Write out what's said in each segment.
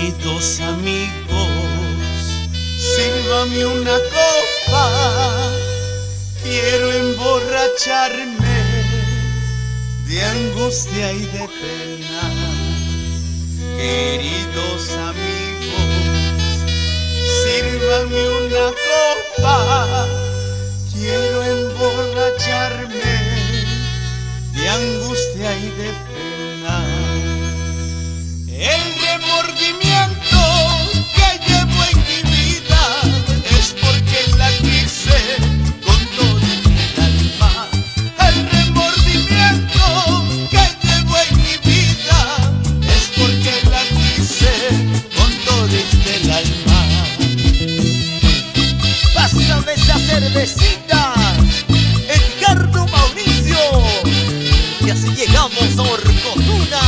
Queridos amigos, sírvame una copa, quiero emborracharme de angustia y de pena. Queridos amigos, sírvame una copa, quiero emborracharme de angustia y de pena. El remordimiento que llevo en mi vida es porque la quise con todo el alma. El remordimiento que llevo en mi vida es porque la quise con todo el alma. Pásame esa cervecita, Edgardo Mauricio, y así llegamos a Orcotuna.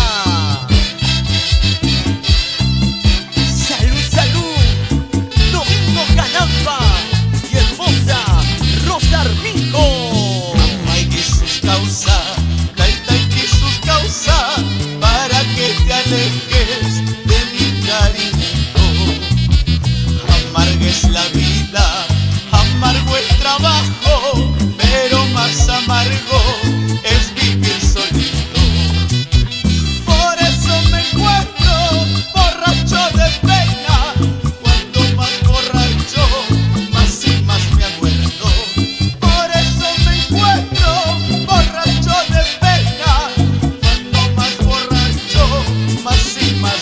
De mi cariño, amarga es la vida, amargo el trabajo, pero más amargo es vivir solito. Por eso me encuentro borracho de pena, cuanto más borracho, más y más me acuerdo. Por eso me encuentro borracho de pena, cuanto más borracho, más y más